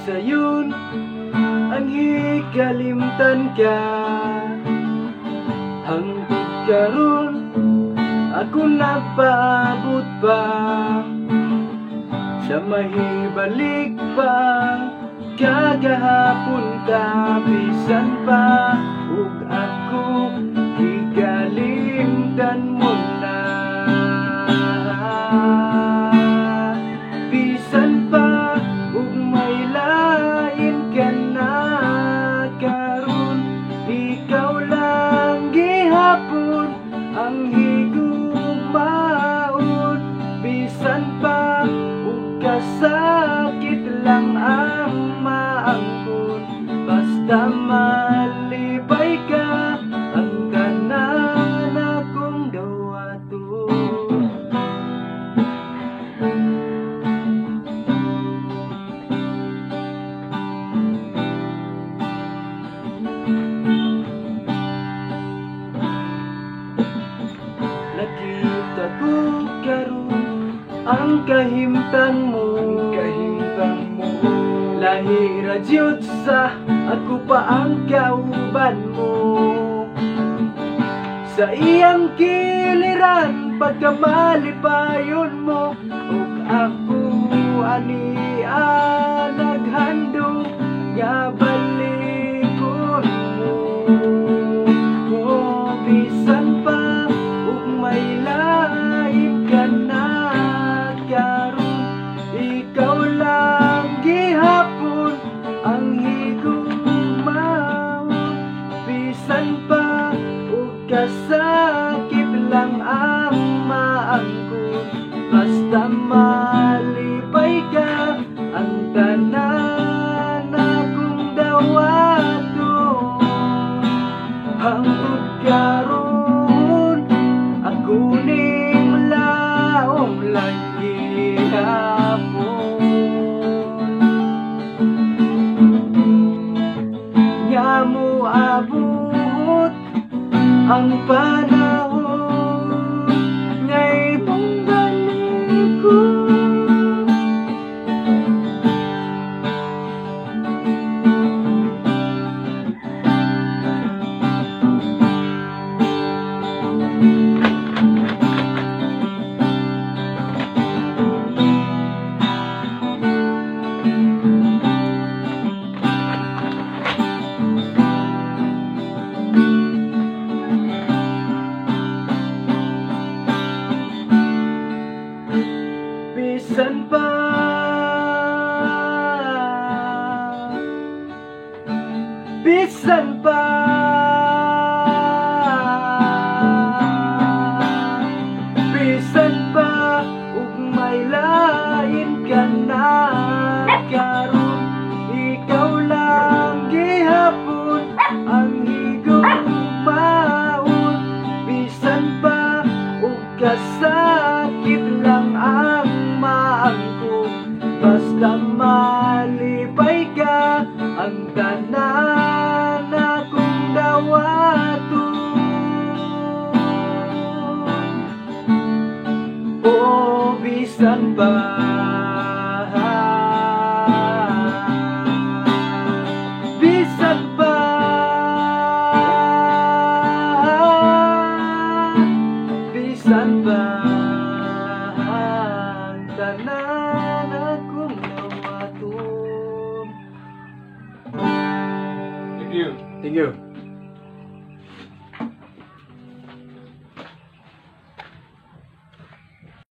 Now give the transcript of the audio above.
Sayon ang hikalimtan ka, hangtod karon ako napaabot pa, sa mahibalik pa kagahapon ta, bisan pa ug ako hikalimtan mo na, bisan pa ug may lain ka na karon, ikaw lang gihapon ang higugmaon, bisan pa ug kasakit lang ang maangkon, basta malipay ka ang tanan akong dawaton. Nakita ko karon ang kahimtang mo, lahi ra jud sa ako pa ang kauban mo, sa iyang kiliran pagkamalipayon mo, ug ako ania naghandog nga balikon mo, oh, bisan pa ug may lain ka na karon, ikaw lang gihapon ang higugmaon, bisan pa ug kasakit lang ang maangkon, basta malipay ka ang tanan akong dawaton. Hangtod karon ako ning laom lang gihapon, nga moabot ang panahon ngay mong balikon. Bisan pa bisan pa bisan pa ug may lain ka na karon, ikaw lang gihapon ang higugmaon, bisan pa ug kasakit lang ang maangkon, basta malipay ka ang tanan akong dawaton. Oh, bisan pa bisan pa bisan pa ang tanan akong dawaton. Thank you. Thank you.